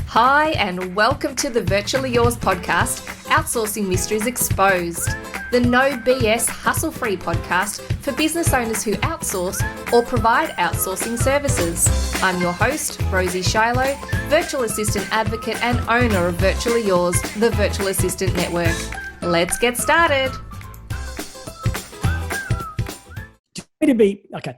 Hi, and welcome to the Virtually Yours podcast, Outsourcing Mysteries Exposed, the no BS hustle-free podcast for business owners who outsource or provide outsourcing services. I'm your host, Rosie Shilo, virtual assistant advocate and owner of Virtually Yours, the virtual assistant network. Let's get started. Okay.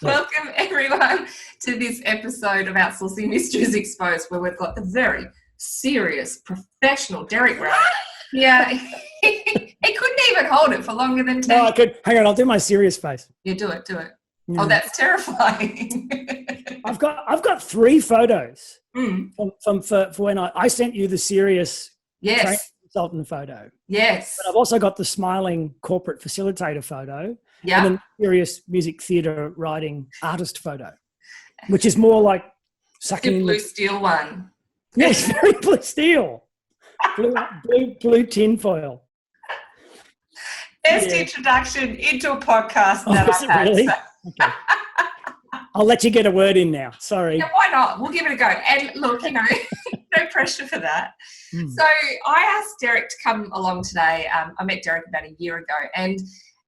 Welcome everyone to this episode of Outsourcing Mysteries Exposed, where we've got the very serious, professional Derek Rowe. Yeah, he couldn't even hold it for longer than 10. No, I could. Hang on, I'll do my serious face. Yeah, do it. Yeah. Oh, that's terrifying. I've got 3 photos for when I sent you the serious training consultant photo. Yes. But I've also got the smiling corporate facilitator photo. Yeah. And then serious music theatre writing artist photo, which is more like sucking the blue steel one. Yes, very blue steel. Blue tin foil. Best introduction into a podcast that I've had. Really? So. Okay. I'll let you get a word in now. Sorry. Yeah, why not? We'll give it a go. And look, no pressure for that. So I asked Derek to come along today. I met Derek about a year ago, and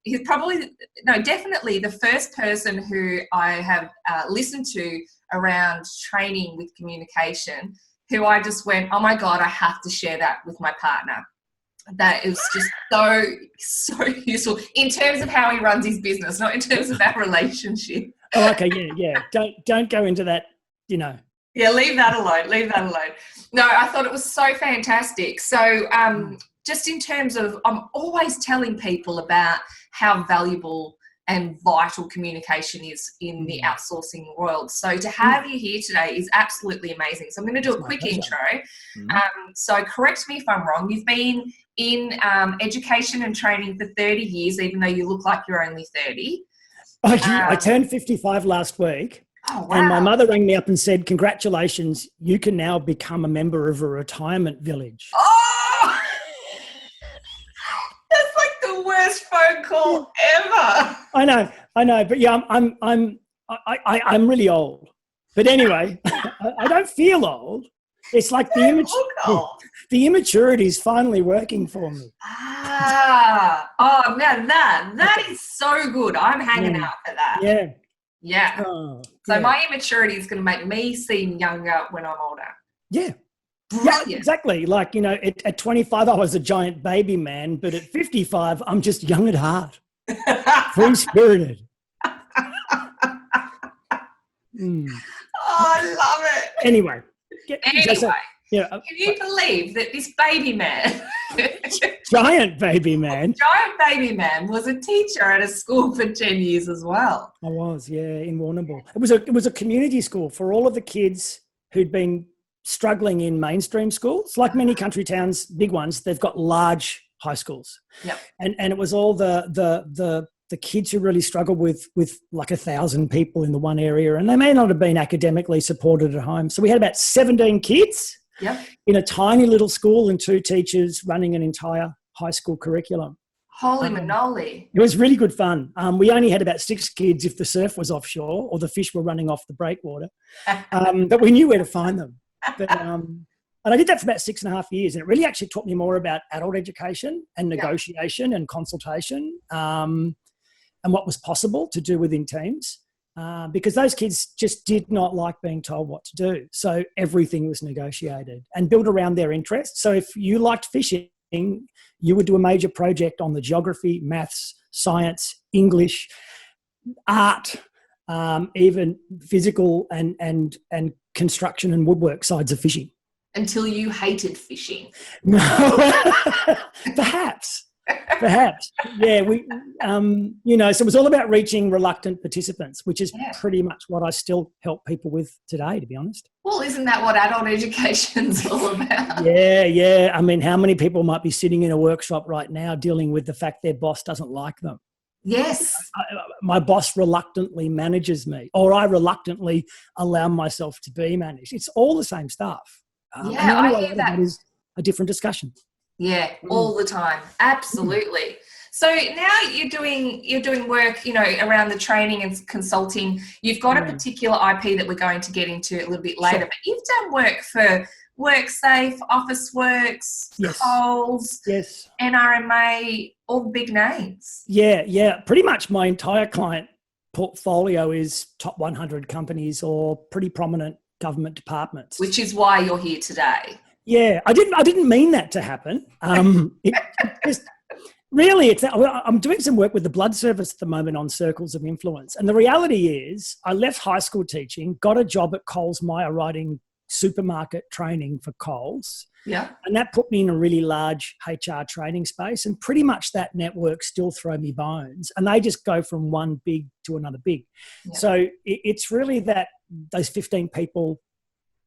he's definitely the first person who I have listened to around training with communication, who I just went, oh my God, I have to share that with my partner. That is just so useful in terms of how he runs his business, not in terms of our relationship. Oh, okay, yeah. Don't go into that, Yeah, leave that alone. No, I thought it was so fantastic. So just in terms of, I'm always telling people about how valuable and vital communication is in the outsourcing world. So to have you here today is absolutely amazing. So I'm going to do a quick intro. So correct me if I'm wrong. You've been in education and training for 30 years, even though you look like you're only 30. I turned 55 last week. Oh, wow. And my mother rang me up and said, congratulations, you can now become a member of a retirement village. Oh! That's like the worst phone call ever. I know, but yeah, I'm really old. But anyway, I don't feel old. It's like the immaturity is finally working for me. Oh, now that is so good. I'm hanging out for that. Yeah. Oh, so my immaturity is going to make me seem younger when I'm older. Yeah. Brilliant. Yeah, exactly. Like, at 25, I was a giant baby man, but at 55, I'm just young at heart, free-spirited. Oh, I love it. Anyway. Can you believe that this baby man, giant baby man was a teacher at a school for 10 years as well? I was, in Warrnambool. It was a community school for all of the kids who'd been struggling in mainstream schools. Like many country towns, big ones, they've got large high schools. Yep. And it was all the kids who really struggled with like 1,000 people in the one area, and they may not have been academically supported at home. So we had about 17 kids in a tiny little school and 2 teachers running an entire high school curriculum. Holy manoli. It was really good fun. We only had about 6 kids if the surf was offshore or the fish were running off the breakwater, but we knew where to find them. But, and I did that for about 6.5 years, and it really actually taught me more about adult education and negotiation and consultation, and what was possible to do within teams, because those kids just did not like being told what to do. So everything was negotiated and built around their interests. So if you liked fishing, you would do a major project on the geography, maths, science, English, art, even physical and construction and woodwork sides of fishing. Until you hated fishing. No, perhaps. Yeah, we, so it was all about reaching reluctant participants, which is pretty much what I still help people with today, to be honest. Well, isn't that what adult education's all about? Yeah. I mean, how many people might be sitting in a workshop right now dealing with the fact their boss doesn't like them? Yes. My boss reluctantly manages me, or I reluctantly allow myself to be managed. It's all the same stuff. I hear that. Is a different discussion. Yeah, all the time. Absolutely. So now you're doing work, around the training and consulting. You've got a particular IP that we're going to get into a little bit later, but you've done work for WorkSafe, Officeworks, Yes. Coles, Yes. NRMA, all the big names. Yeah. Pretty much my entire client portfolio is top 100 companies or pretty prominent government departments. Which is why you're here today. Yeah, I didn't mean that to happen. I'm doing some work with the Blood Service at the moment on circles of influence. And the reality is I left high school teaching, got a job at Coles Myer writing supermarket training for Coles. Yeah. And that put me in a really large HR training space. And pretty much that network still throw me bones. And they just go from one big to another big. Yeah. So it's really those 15 people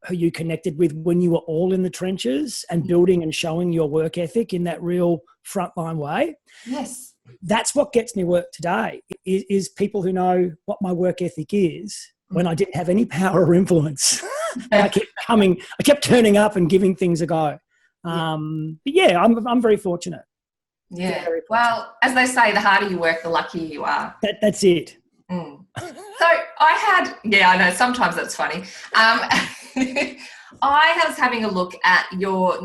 who you connected with when you were all in the trenches and building and showing your work ethic in that real frontline way. Yes. That's what gets me work today, is people who know what my work ethic is when I didn't have any power or influence. And I kept turning up and giving things a go. But yeah, I'm very fortunate. Yeah. Very fortunate. Well, as they say, the harder you work, the luckier you are. That's it. So I know, sometimes that's funny. I was having a look at your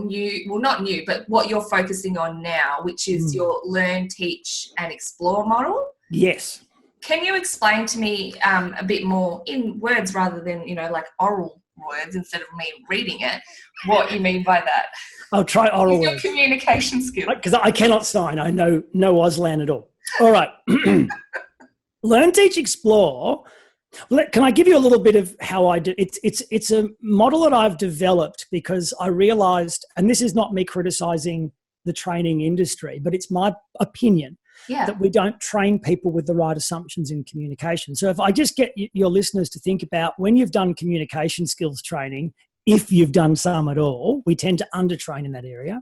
but what you're focusing on now, which is your learn, teach and explore model. Yes. Can you explain to me a bit more in words rather than, like oral words instead of me reading it, what you mean by that? I'll try oral words. Your communication skills. Because I cannot sign. I know no Auslan at all. All right. Learn, teach, explore. Can I give you a little bit of how I do? It's a model that I've developed because I realized, and this is not me criticizing the training industry, but it's my opinion that we don't train people with the right assumptions in communication. So if I just get your listeners to think about when you've done communication skills training, if you've done some at all, we tend to undertrain in that area.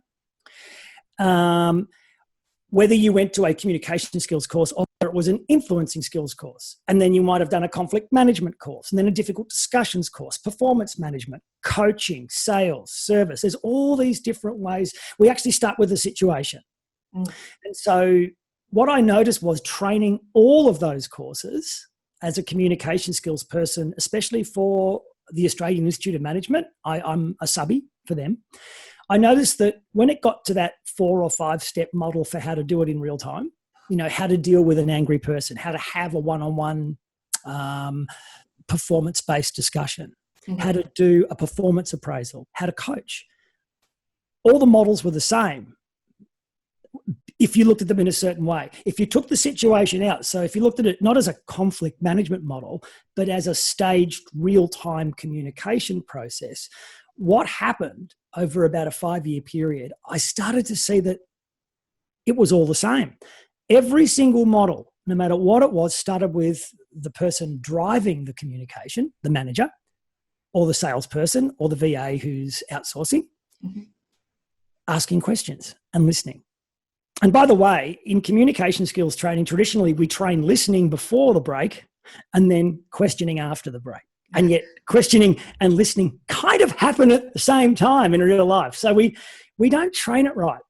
Whether you went to a communication skills course or it was an influencing skills course, and then you might have done a conflict management course, and then a difficult discussions course, performance management, coaching, sales, service. There's all these different ways. We actually start with a situation. And so what I noticed was training all of those courses as a communication skills person, especially for the Australian Institute of Management. I'm a subbie for them. I noticed that when it got to that 4 or 5 step model for how to do it in real time, how to deal with an angry person, how to have a one-on-one performance-based discussion, how to do a performance appraisal, how to coach, all the models were the same if you looked at them in a certain way. If you took the situation out, so if you looked at it not as a conflict management model, but as a staged real-time communication process, what happened over about a 5-year period, I started to see that it was all the same. Every single model, no matter what it was, started with the person driving the communication, the manager, or the salesperson, or the VA who's outsourcing, asking questions and listening. And by the way, in communication skills training, traditionally we train listening before the break and then questioning after the break. And yet questioning and listening kind of happen at the same time in real life. So we don't train it right.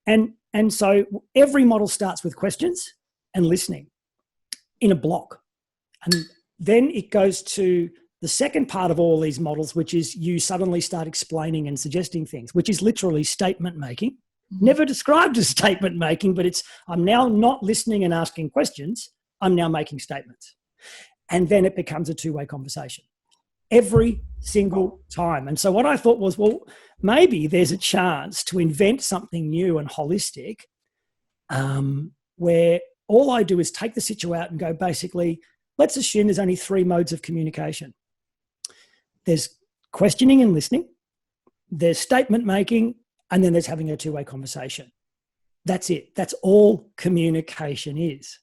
And so every model starts with questions and listening in a block. And then it goes to the second part of all these models, which is you suddenly start explaining and suggesting things, which is literally statement making. Never described as statement making, but I'm now not listening and asking questions. I'm now making statements. And then it becomes a two-way conversation every single time. And so what I thought was, well, maybe there's a chance to invent something new and holistic where all I do is take the situ out and go, basically, let's assume there's only 3 modes of communication. There's questioning and listening, there's statement making, and then there's having a two-way conversation. That's it. That's all communication is.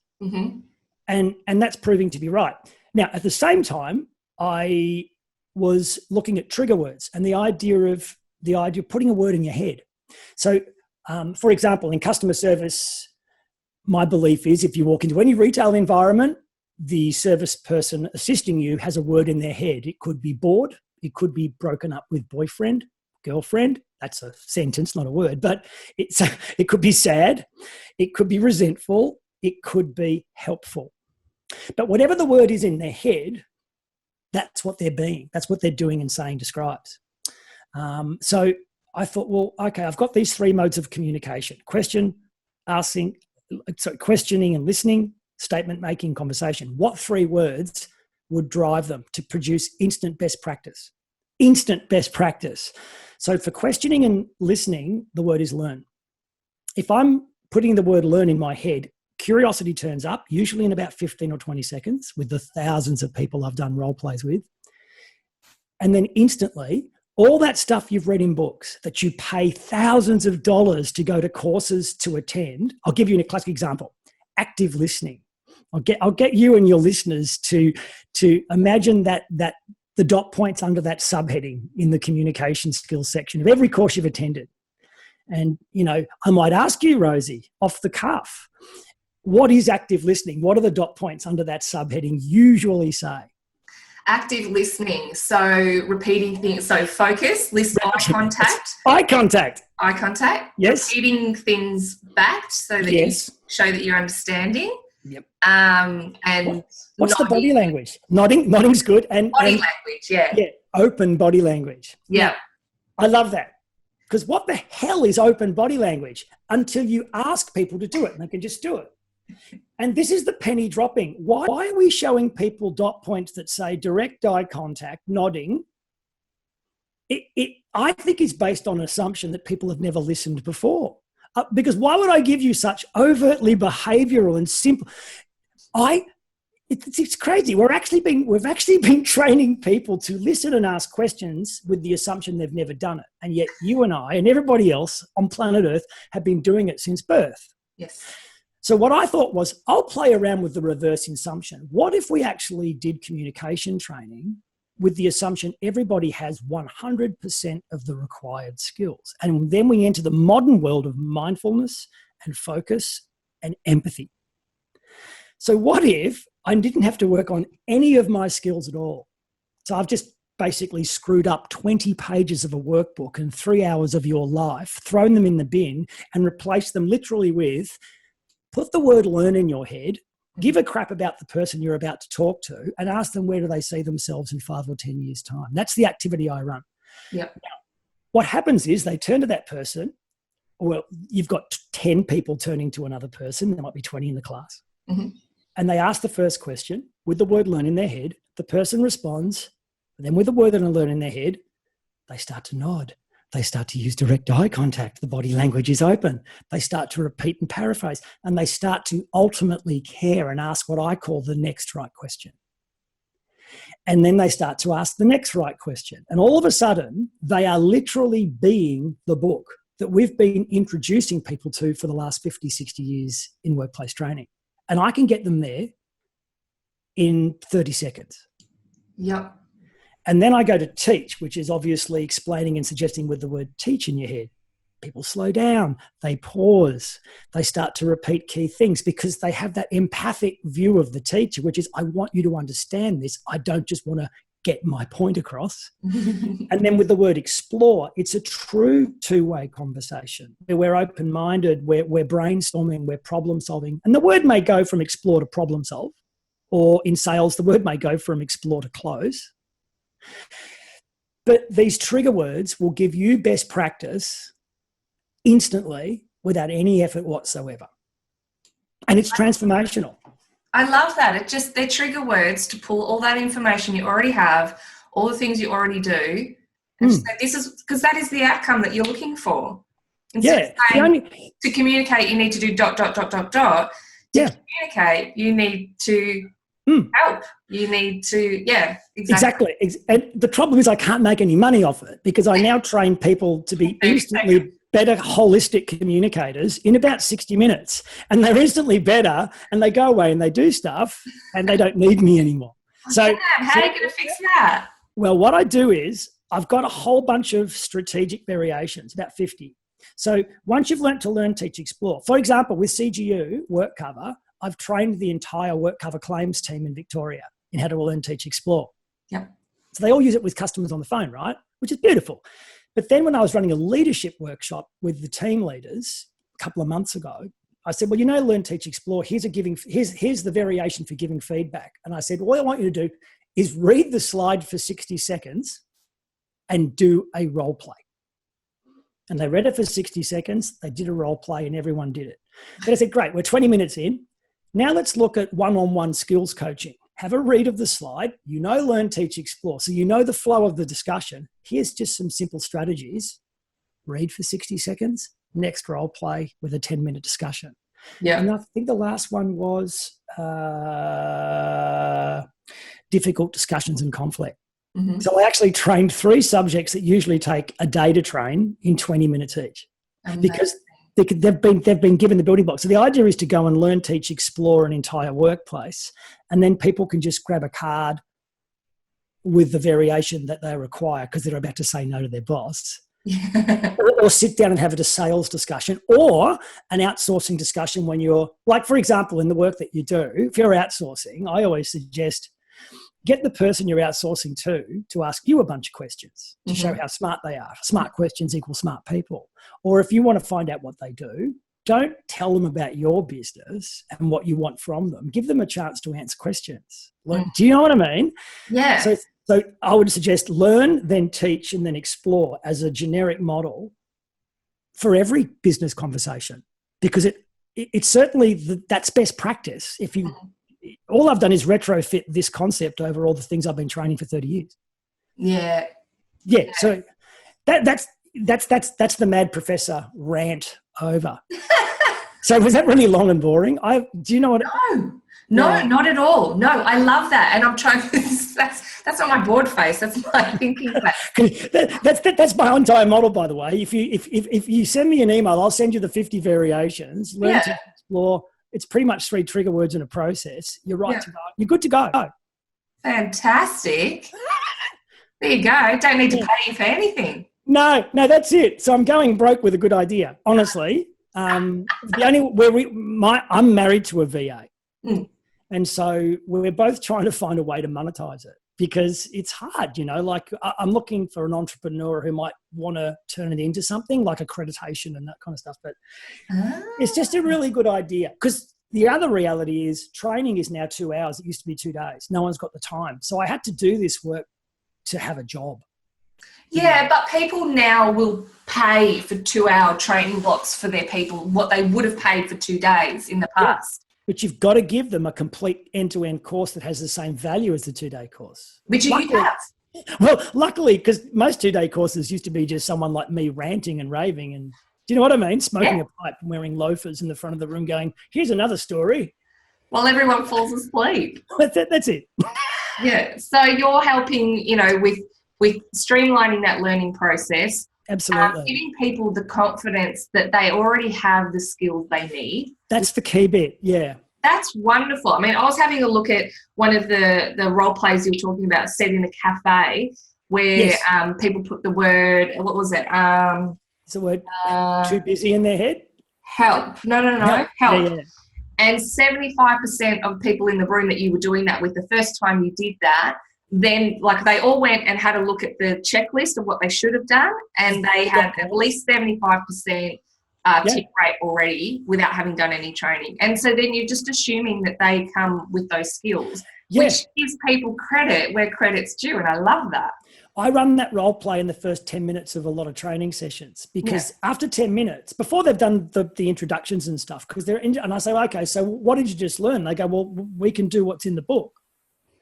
And that's proving to be right. Now, at the same time, I was looking at trigger words and the idea of putting a word in your head. So, for example, in customer service, my belief is if you walk into any retail environment, the service person assisting you has a word in their head. It could be bored. It could be broken up with boyfriend, girlfriend. That's a sentence, not a word, but it could be sad, it could be resentful, it could be helpful. But whatever the word is in their head, that's what they're being. That's what they're doing and saying describes. So I thought, well, okay, I've got these 3 modes of communication: questioning and listening, statement making, conversation. What 3 words would drive them to produce instant best practice? Instant best practice. So for questioning and listening, the word is learn. If I'm putting the word learn in my head, curiosity turns up, usually in about 15 or 20 seconds with the thousands of people I've done role plays with. And then instantly, all that stuff you've read in books that you pay thousands of dollars to go to courses to attend. I'll give you a classic example: active listening. I'll get you and your listeners to imagine that the dot points under that subheading in the communication skills section of every course you've attended. And, I might ask you, Rosie, off the cuff, what is active listening? What are the dot points under that subheading usually say? Active listening. So repeating things. So focus, listen, eye contact. Eye contact. Eye contact. Yes. Repeating things back so that you show that you're understanding. Yep. And what's the body language? Nodding's good. And body language, yeah. Yeah. Open body language. Yeah. I love that. Because what the hell is open body language until you ask people to do it and they can just do it? And this is the penny dropping. Why are we showing people dot points that say direct eye contact, nodding? I think is based on an assumption that people have never listened before. Because why would I give you such overtly behavioural and simple? It's crazy. We've actually been training people to listen and ask questions with the assumption they've never done it, and yet you and I and everybody else on planet Earth have been doing it since birth. Yes. So what I thought was, I'll play around with the reverse assumption. What if we actually did communication training with the assumption everybody has 100% of the required skills? And then we enter the modern world of mindfulness and focus and empathy. So what if I didn't have to work on any of my skills at all? So I've just basically screwed up 20 pages of a workbook and 3 hours of your life, thrown them in the bin and replaced them literally with, put the word learn in your head, give a crap about the person you're about to talk to, and ask them where do they see themselves in 5 or 10 years' time. That's the activity I run. Yep. Now, what happens is they turn to that person. Well, you've got 10 people turning to another person. There might be 20 in the class. Mm-hmm. And they ask the first question with the word learn in their head. The person responds. And then with the word learn in their head, they start to nod. They start to use direct eye contact. The body language is open. They start to repeat and paraphrase, and they start to ultimately care and ask what I call the next right question. And then they start to ask the next right question. And all of a sudden, they are literally being the book that we've been introducing people to for the last 50, 60 years in workplace training. And I can get them there in 30 seconds. Yep. And then I go to teach, which is obviously explaining and suggesting with the word teach in your head. People slow down, they pause, they start to repeat key things because they have that empathic view of the teacher, which is, I want you to understand this. I don't just want to get my point across. And then with the word explore, it's a true two-way conversation where we're open-minded, we're brainstorming, we're problem solving. And the word may go from explore to problem solve, or in sales, the word may go from explore to close. But these trigger words will give you best practice instantly without any effort whatsoever. And it's transformational. I love that. They're trigger words to pull all that information you already have, all the things you already do. And say, this is because that is the outcome that you're looking for. Instead of saying, to communicate, you need to do ... To communicate, you need to help. You need to, exactly. And the problem is I can't make any money off it because I now train people to be instantly better holistic communicators in about 60 minutes. And they're instantly better and they go away and they do stuff and they don't need me anymore. So how are you going to fix that? Well, what I do is I've got a whole bunch of strategic variations, about 50. So once you've learned to learn, teach, explore. For example, with CGU, work cover, I've trained the entire work cover claims team in Victoria in how to learn, teach, explore. Yep. So they all use it with customers on the phone, right? Which is beautiful. But then when I was running a leadership workshop with the team leaders a couple of months ago, I said, well, Learn, Teach, Explore, here's the variation for giving feedback. And I said, all I want you to do is read the slide for 60 seconds and do a role play. And they read it for 60 seconds, they did a role play, and everyone did it. Then I said, great, we're 20 minutes in. Now let's look at one-on-one skills coaching. Have a read of the slide. Learn, Teach, Explore. So the flow of the discussion. Here's just some simple strategies. Read for 60 seconds. Next role play with a 10-minute discussion. Yeah. And I think the last one was difficult discussions and conflict. Mm-hmm. So I actually trained 3 subjects that usually take a day to train in 20 minutes each. Amazing. Because they've been given the building blocks. So the idea is to go and learn, teach, explore an entire workplace, and then people can just grab a card with the variation that they require because they're about to say no to their boss. or sit down and have a sales discussion or an outsourcing discussion when you're, like, for example, in the work that you do, if you're outsourcing, I always suggest get the person you're outsourcing to ask you a bunch of questions to show how smart they are. Smart questions equal smart people. Or if you want to find out what they do, don't tell them about your business and what you want from them. Give them a chance to answer questions. Do you know what I mean? Yeah. So I would suggest learn, then teach, and then explore as a generic model for every business conversation, because it's certainly that's best practice. If you, all I've done is retrofit this concept over all the things I've been training for 30 years. Yeah. Yeah. So that's the mad professor rant over. So was that really long and boring? Do you know what? No, not at all. No, I love that, and I'm trying. That's not my bored face. That's my thinking face. That's my entire model, by the way. If you send me an email, I'll send you the 50 variations. Learn to explore. It's pretty much 3 trigger words in a process. You're right to go. You're good to go. Fantastic. There you go. Don't need to pay you for anything. No, that's it. So I'm going broke with a good idea, honestly. I'm married to a VA. And so we're both trying to find a way to monetize it because it's hard, like I'm looking for an entrepreneur who might want to turn it into something like accreditation and that kind of stuff. But it's just a really good idea, because the other reality is training is now 2 hours. It used to be 2 days. No one's got the time. So I had to do this work to have a job. Yeah, but people now will pay for 2-hour training blocks for their people, what they would have paid for 2 days in the past. But you've got to give them a complete end-to-end course that has the same value as the 2-day course. Which you have. Well, luckily, because most 2-day courses used to be just someone like me ranting and raving and, do you know what I mean? Smoking a pipe and wearing loafers in the front of the room going, here's another story. While everyone falls asleep. That's it. Yeah. So you're helping, with streamlining that learning process. Absolutely. Giving people the confidence that they already have the skills they need. That's the key bit, yeah. That's wonderful. I mean, I was having a look at one of the role plays you were talking about, set in a cafe, where people put the word, what was it? Is the word too busy in their head? Help. No. Help. Yeah. And 75% of people in the room that you were doing that with, the first time you did that, then like they all went and had a look at the checklist of what they should have done, and they had at least 75% tick rate already without having done any training. And so then you're just assuming that they come with those skills, which gives people credit where credit's due, and I love that. I run that role play in the first 10 minutes of a lot of training sessions, because after 10 minutes, before they've done the introductions and stuff, because and I say, okay, so what did you just learn? They go, well, we can do what's in the book.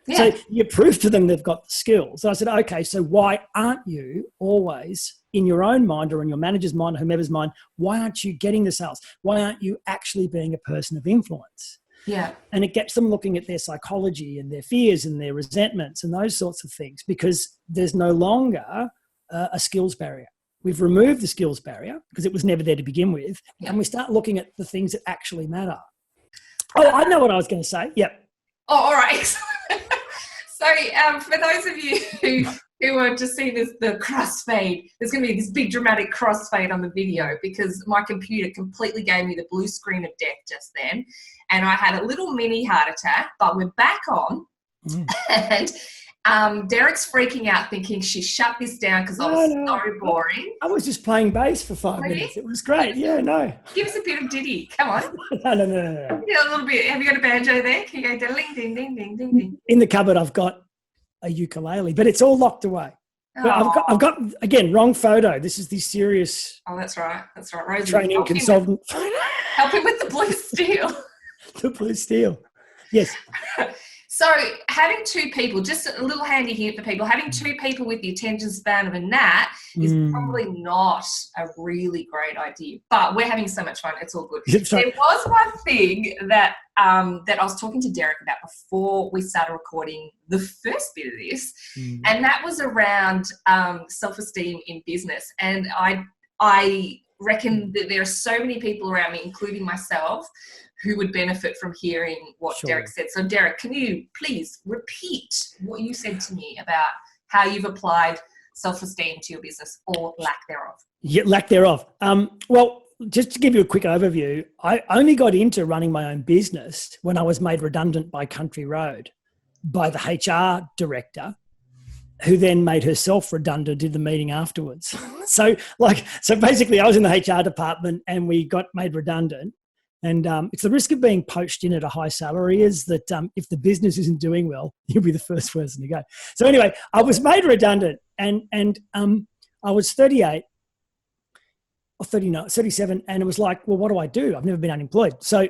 Yeah. So you prove to them they've got the skills. So I said, okay, so why aren't you always in your own mind or in your manager's mind or whomever's mind, why aren't you getting the sales? Why aren't you actually being a person of influence? Yeah. And it gets them looking at their psychology and their fears and their resentments and those sorts of things, because there's no longer a skills barrier. We've removed the skills barrier because it was never there to begin with. Yeah. And we start looking at the things that actually matter. Oh, I know what I was going to say. Yep. Oh, all right. So for those of you who are just seeing the crossfade, there's going to be this big dramatic crossfade on the video because my computer completely gave me the blue screen of death just then. And I had a little mini heart attack, but we're back on. Derek's freaking out thinking she shut this down because I was so boring. I was just playing bass for 5 minutes. It was great. Yeah, no. Give us a bit of ditty. Come on. No. Yeah, a little bit. Have you got a banjo there? Can you go ding, ding, ding, ding, ding, ding? In the cupboard, I've got a ukulele, but it's all locked away. But I've got, again, wrong photo. This is the serious. Oh, that's right. That's right. Rosie, training consultant. Help him with the blue steel. The blue steel. Yes. So having two people, just a little handy here for people, having two people with the attention span of a gnat is probably not a really great idea. But we're having so much fun. It's all good. There was one thing that that I was talking to Derek about before we started recording the first bit of this, and that was around self-esteem in business. And I reckon that there are so many people around me, including myself, who would benefit from hearing what Derek said. So Derek, can you please repeat what you said to me about how you've applied self-esteem to your business, or lack thereof? Yeah, lack thereof. Well, just to give you a quick overview, I only got into running my own business when I was made redundant by Country Road by the HR director, who then made herself redundant in the meeting afterwards. So basically I was in the HR department and we got made redundant. And it's the risk of being poached in at a high salary is that if the business isn't doing well, you'll be the first person to go. So anyway, I was made redundant and I was 38 or 39, 37. And it was like, well, what do I do? I've never been unemployed. So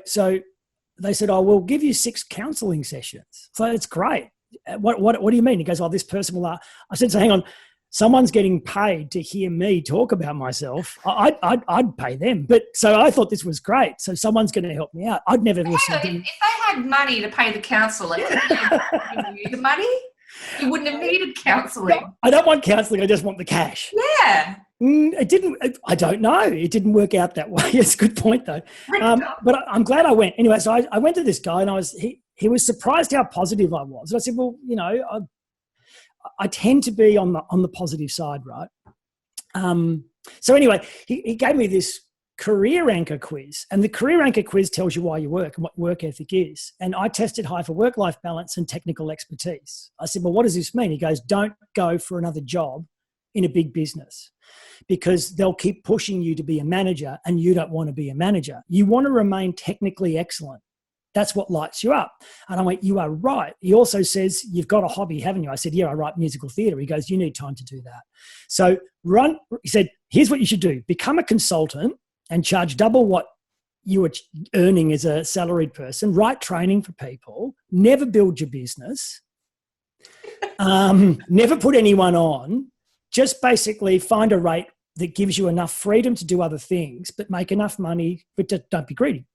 they said, oh, we'll give you 6 counselling sessions. So it's great. What do you mean? He goes, oh, this person will. I said, so hang on. Someone's getting paid to hear me talk about myself. I'd pay them. But so I thought this was great. So someone's going to help me out. I'd never listened to. If they had money to pay the counsellor, the money, you wouldn't have needed counselling. No, I don't want counselling. I just want the cash. Yeah. It didn't. I don't know. It didn't work out that way. It's a good point though. But I'm glad I went anyway. So I went to this guy and he was surprised how positive I was. And I said, well, you know, I tend to be on the positive side, right? So anyway, he gave me this career anchor quiz, and the career anchor quiz tells you why you work and what work ethic is. And I tested high for work-life balance and technical expertise. I said, well, what does this mean? He goes, don't go for another job in a big business because they'll keep pushing you to be a manager and you don't want to be a manager. You want to remain technically excellent. That's what lights you up. And I went, you are right. He also says, you've got a hobby, haven't you? I said, yeah, I write musical theatre. He goes, you need time to do that. So he said, here's what you should do. Become a consultant and charge double what you were earning as a salaried person. Write training for people. Never build your business. Never put anyone on. Just basically find a rate that gives you enough freedom to do other things, but make enough money, but don't be greedy.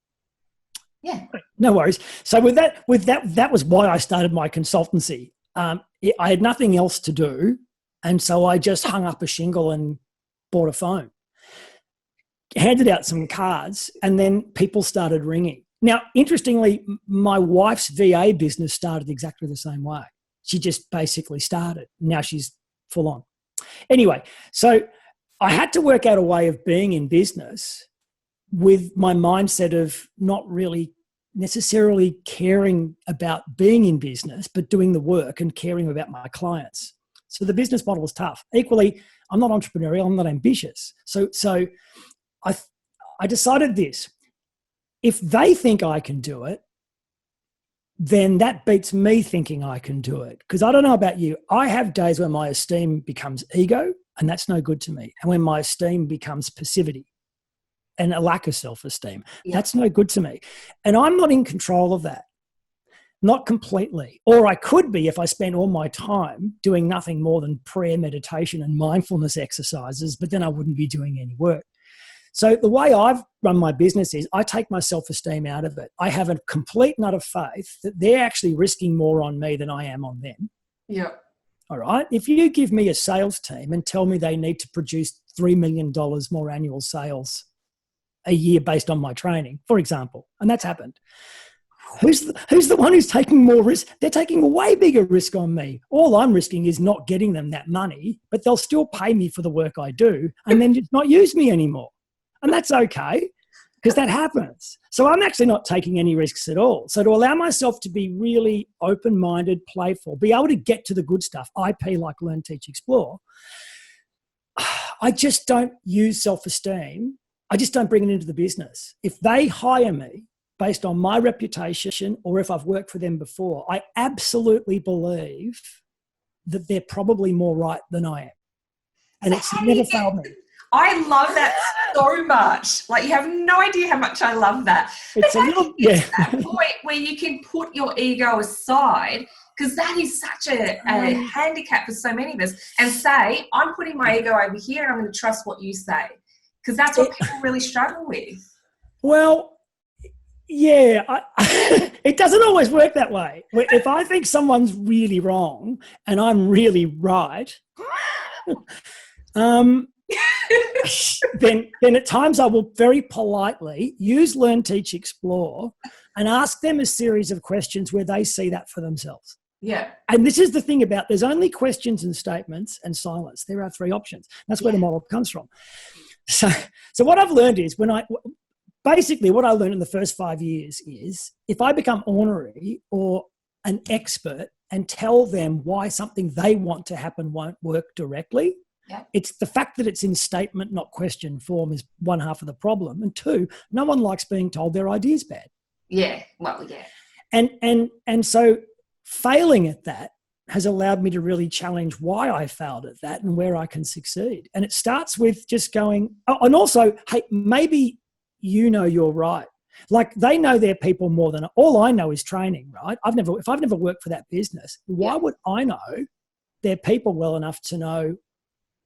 Yeah. No worries. So with that was why I started my consultancy. I had nothing else to do. And so I just hung up a shingle and bought a phone, handed out some cards, and then people started ringing. Now, interestingly, my wife's VA business started exactly the same way. She just basically started. Now she's full on. Anyway, so I had to work out a way of being in business with my mindset of not really necessarily caring about being in business, but doing the work and caring about my clients. So the business model was tough. Equally, I'm not entrepreneurial, I'm not ambitious. So I decided this. If they think I can do it, then that beats me thinking I can do it. Because I don't know about you, I have days where my esteem becomes ego, and that's no good to me. And when my esteem becomes passivity and a lack of self-esteem, that's no good to me. And I'm not in control of that. Not completely. Or I could be if I spent all my time doing nothing more than prayer, meditation, and mindfulness exercises, but then I wouldn't be doing any work. So the way I've run my business is I take my self-esteem out of it. I have a complete and utter faith that they're actually risking more on me than I am on them. Yeah. All right. If you give me a sales team and tell me they need to produce $3 million more annual sales a year based on my training, for example, and that's happened, who's the one who's taking more risk? They're taking a way bigger risk on me. All I'm risking is not getting them that money, but they'll still pay me for the work I do and then just not use me anymore. And that's okay. because that happens. So I'm actually not taking any risks at all. So to allow myself to be really open-minded, playful, be able to get to the good stuff, IP like Learn, Teach, Explore, I just don't use self-esteem. I just don't bring it into the business. If they hire me based on my reputation or if I've worked for them before, I absolutely believe that they're probably more right than I am. And it's never failed me. I love that so much. Like, you have no idea how much I love that. It's a little, yeah. That point where you can put your ego aside, because that is such a handicap for so many of us, and say, I'm putting my ego over here and I'm going to trust what you say, because that's what people really struggle with. Well, yeah, it doesn't always work that way. If I think someone's really wrong and I'm really right, then at times I will very politely use Learn, Teach, Explore and ask them a series of questions where they see that for themselves. Yeah. And this is the thing about, there's only questions and statements and silence. There are three options. That's where the model comes from. So what I've learned is basically what I learned in the first 5 years is if I become ornery or an expert and tell them why something they want to happen won't work directly, it's the fact that it's in statement, not question form is one half of the problem. And two, no one likes being told their idea's bad. Yeah, well, yeah. And so failing at that has allowed me to really challenge why I failed at that and where I can succeed. And it starts with just going, and also, hey, maybe you're right. Like, they know their people more than all I know is training, right? If I've never worked for that business, why would I know their people well enough to know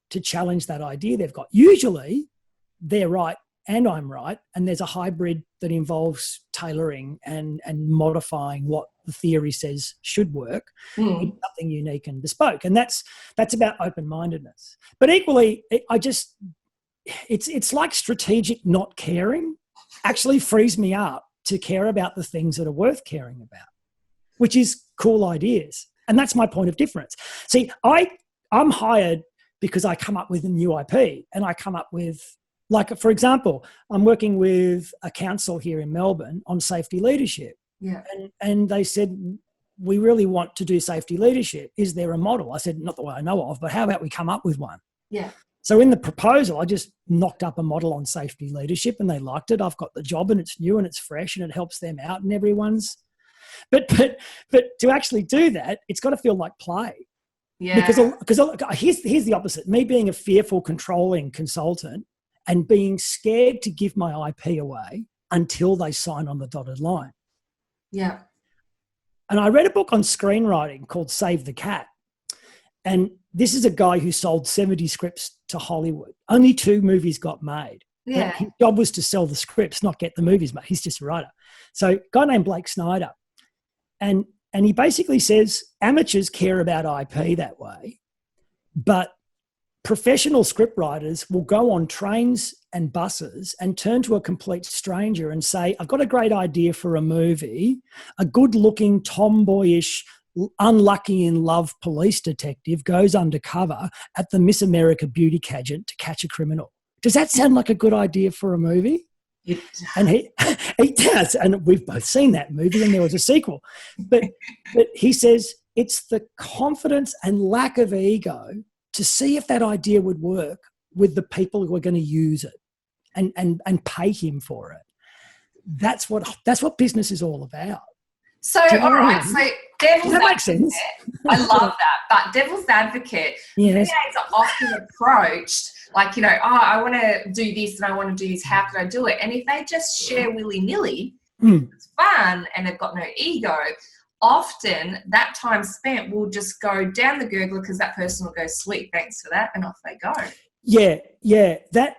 to challenge that idea they've got? Usually they're right and I'm right, and there's a hybrid that involves tailoring and modifying what the theory says should work in something unique and bespoke. And that's about open-mindedness. But equally, it's like strategic not caring actually frees me up to care about the things that are worth caring about, which is cool ideas. And that's my point of difference. See, I'm hired because I come up with a new IP, and I come up with, like, for example, I'm working with a council here in Melbourne on safety leadership. Yeah. And they said, we really want to do safety leadership. Is there a model? I said, not the one I know of, but how about we come up with one? Yeah. So in the proposal, I just knocked up a model on safety leadership and they liked it. I've got the job and it's new and it's fresh and it helps them out and everyone's, but to actually do that, it's got to feel like play. Yeah. Because here's the opposite. Me being a fearful, controlling consultant and being scared to give my IP away until they sign on the dotted line. Yeah. And I read a book on screenwriting called Save the Cat. And this is a guy who sold 70 scripts to Hollywood. Only 2 movies got made. Yeah. His job was to sell the scripts, not get the movies made. He's just a writer. So a guy named Blake Snyder. And he basically says amateurs care about IP that way, but professional scriptwriters will go on trains and buses and turn to a complete stranger and say, I've got a great idea for a movie. A good-looking, tomboyish, unlucky in love police detective goes undercover at the Miss America beauty pageant to catch a criminal. Does that sound like a good idea for a movie? And he does. And we've both seen that movie and there was a sequel. But he says it's the confidence and lack of ego to see if that idea would work with the people who are going to use it and pay him for it. That's what business is all about. So, all right. So, devil's Does that make sense? I love that. But devil's advocate, yes, VAs are often approached like, I want to do this and I want to do this. How can I do it? And if they just share willy-nilly, it's fun and they've got no ego, often that time spent will just go down the gurgler because that person will go, sweet, thanks for that, and off they go. Yeah.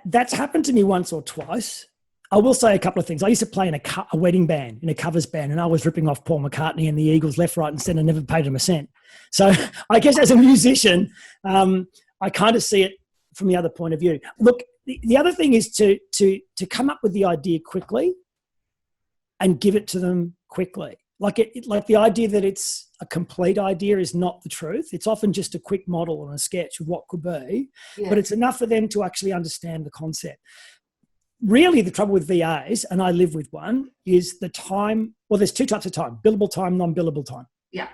That's happened to me once or twice. I will say a couple of things. I used to play in a wedding band, in a covers band, and I was ripping off Paul McCartney and the Eagles left, right and centre, never paid him a cent. So I guess as a musician, I kind of see it from the other point of view. Look, the other thing is to come up with the idea quickly and give it to them quickly. Like the idea that it's a complete idea is not the truth. It's often just a quick model and a sketch of what could be, but it's enough for them to actually understand the concept. really the trouble with VAs, and I live with one, is the time. Well, there's two types of time: billable time, non-billable time. Yeah.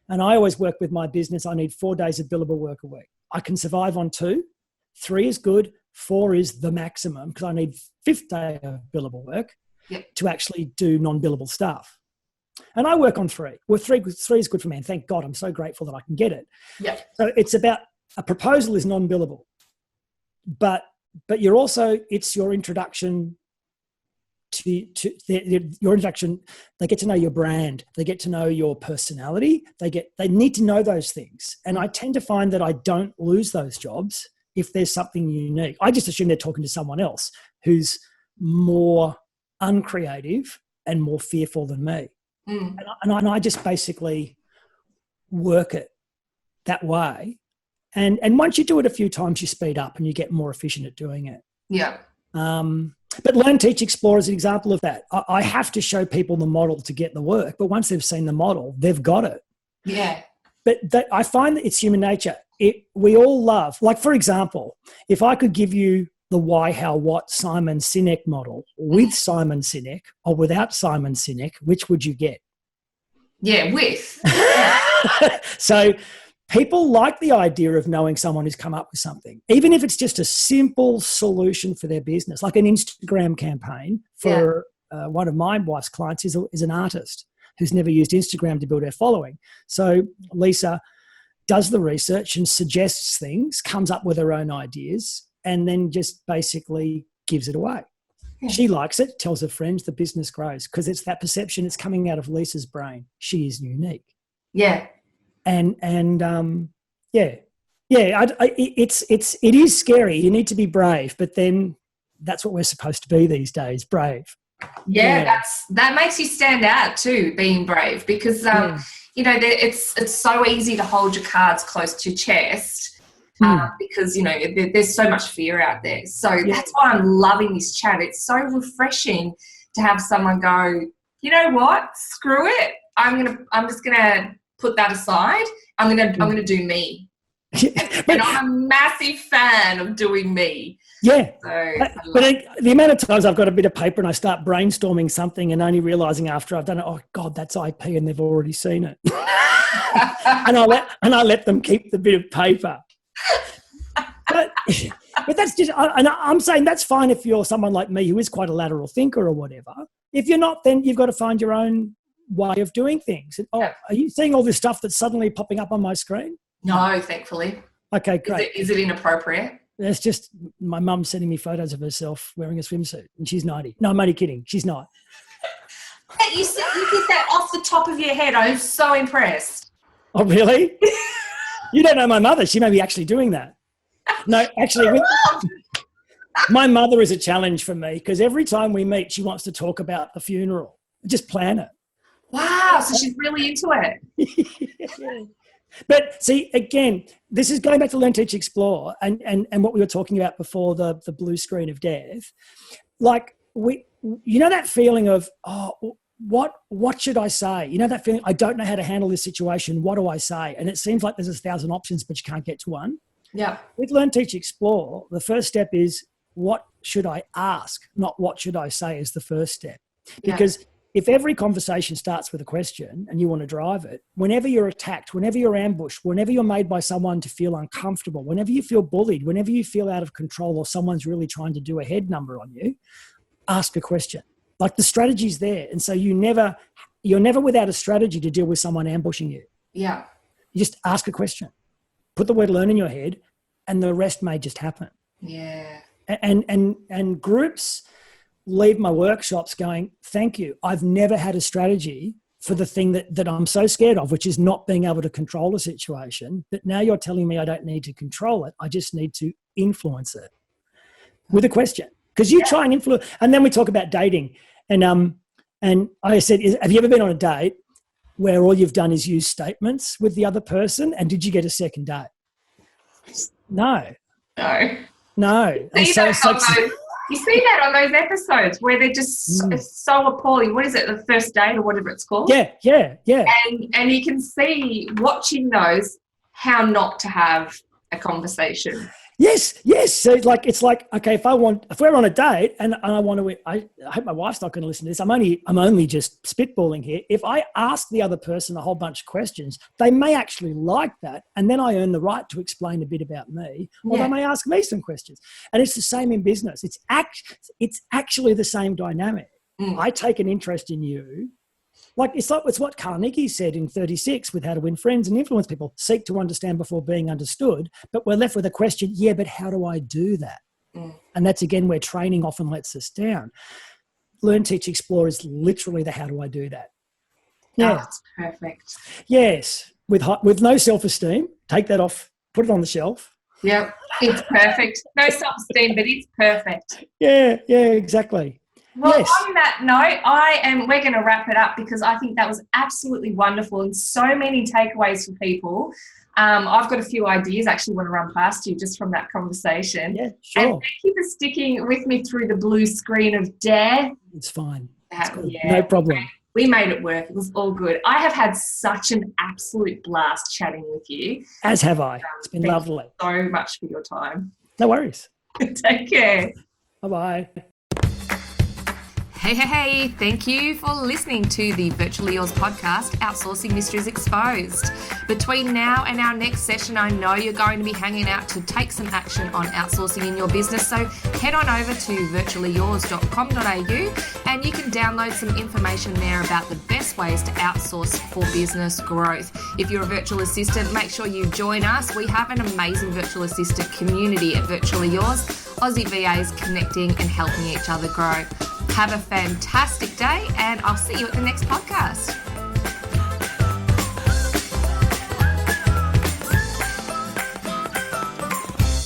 And I always work with my business. I need 4 days of billable work a week. I can survive on 2. 3 is good. 4 is the maximum because I need 5th day of billable work to actually do non-billable stuff. And I work on 3. Well, 3 is good for me. And thank God, I'm so grateful that I can get it. Yeah. So it's about, a proposal is non-billable, but you're also, it's your introduction to your introduction. They get to know your brand. They get to know your personality. They need to know those things. And I tend to find that I don't lose those jobs if there's something unique. I just assume they're talking to someone else who's more uncreative and more fearful than me. And I just basically work it that way. And once you do it a few times, you speed up and you get more efficient at doing it. Yeah. But Learn, Teach, Explore is an example of that. I have to show people the model to get the work, but once they've seen the model, they've got it. Yeah. But I find that it's human nature. We all love, like, for example, if I could give you the why, how, what Simon Sinek model with Simon Sinek or without Simon Sinek, which would you get? Yeah, with. So people like the idea of knowing someone who's come up with something, even if it's just a simple solution for their business, like an Instagram campaign for one of my wife's clients is an artist who's never used Instagram to build her following. So Lisa does the research and suggests things, comes up with her own ideas, and then just basically gives it away. Yeah. She likes it, tells her friends, the business grows because it's that perception that's coming out of Lisa's brain. She is unique. Yeah. It is scary. You need to be brave, but then that's what we're supposed to be these days, brave. Yeah. That makes you stand out too, being brave, because it's so easy to hold your cards close to your chest. Because there's so much fear out there. So that's why I'm loving this chat. It's so refreshing to have someone go, you know what? Screw it. I'm just gonna put that aside. I'm gonna do me. And I'm a massive fan of doing me. Yeah. So, but the amount of times I've got a bit of paper and I start brainstorming something and only realizing after I've done it, oh God, that's IP and they've already seen it. and I let them keep the bit of paper. But that's just, and I'm saying that's fine if you're someone like me who is quite a lateral thinker or whatever. If you're not, then you've got to find your own way of doing things. Are you seeing all this stuff that's suddenly popping up on my screen? No, thankfully. Okay, great. Is it inappropriate? It's just my mum sending me photos of herself wearing a swimsuit, and she's 90. No, I'm only kidding. She's not. You did that off the top of your head. I'm so impressed. Oh, really? You don't know my mother. She may be actually doing that. No, actually, my mother is a challenge for me because every time we meet, she wants to talk about the funeral. Just plan it. Wow, so she's really into it. But see, again, this is going back to Learn, Teach, Explore and what we were talking about before the blue screen of death. Like, that feeling of, what should I say? You know that feeling, I don't know how to handle this situation. What do I say? And it seems like there's 1,000 options, but you can't get to one. Yeah. With Learn, Teach, Explore, the first step is what should I ask, not what should I say is the first step. Because if every conversation starts with a question and you want to drive it, whenever you're attacked, whenever you're ambushed, whenever you're made by someone to feel uncomfortable, whenever you feel bullied, whenever you feel out of control or someone's really trying to do a head number on you, ask a question. Like the strategy's there. And so you're never without a strategy to deal with someone ambushing you. Yeah. You just ask a question. Put the word learn in your head and the rest may just happen. Yeah. And groups leave my workshops going, thank you. I've never had a strategy for the thing that I'm so scared of, which is not being able to control a situation. But now you're telling me I don't need to control it. I just need to influence it with a question. Because you try and influence. And then we talk about dating. And I said, have you ever been on a date where all you've done is use statements with the other person? And did you get a second date? No. You see that on those episodes where they're just so appalling. What is it? The first date or whatever it's called? Yeah. And you can see watching those how not to have a conversation. Yes. So it's like okay, if we're on a date and I want to, I hope my wife's not going to listen to this. I'm only just spitballing here. If I ask the other person a whole bunch of questions, they may actually like that, and then I earn the right to explain a bit about me, or they may ask me some questions. And it's the same in business. It's actually the same dynamic. I take an interest in you. It's what Carnegie said in 36 with How to Win Friends and Influence People. Seek to understand before being understood. But we're left with a question, but how do I do that? And that's, again, where training often lets us down. Learn, Teach, Explore is literally the how do I do that. Yeah. That's perfect. Yes. With no self-esteem, take that off, put it on the shelf. Yep. It's perfect. No self-esteem, but it's perfect. Yeah, exactly. Well, on that note, we're going to wrap it up because I think that was absolutely wonderful and so many takeaways for people. I've got a few ideas I actually want to run past you just from that conversation. Yeah, sure. And thank you for sticking with me through the blue screen of Dare. It's fine. No problem. We made it work. It was all good. I have had such an absolute blast chatting with you. As have I. It's been lovely. Thank you so much for your time. No worries. Take care. Bye-bye. Hey, thank you for listening to the Virtually Yours podcast, Outsourcing Mysteries Exposed. Between now and our next session, I know you're going to be hanging out to take some action on outsourcing in your business, so head on over to virtuallyyours.com.au and you can download some information there about the best ways to outsource for business growth. If you're a virtual assistant, make sure you join us. We have an amazing virtual assistant community at Virtually Yours, Aussie VAs connecting and helping each other grow. Have a fantastic day, and I'll see you at the next podcast.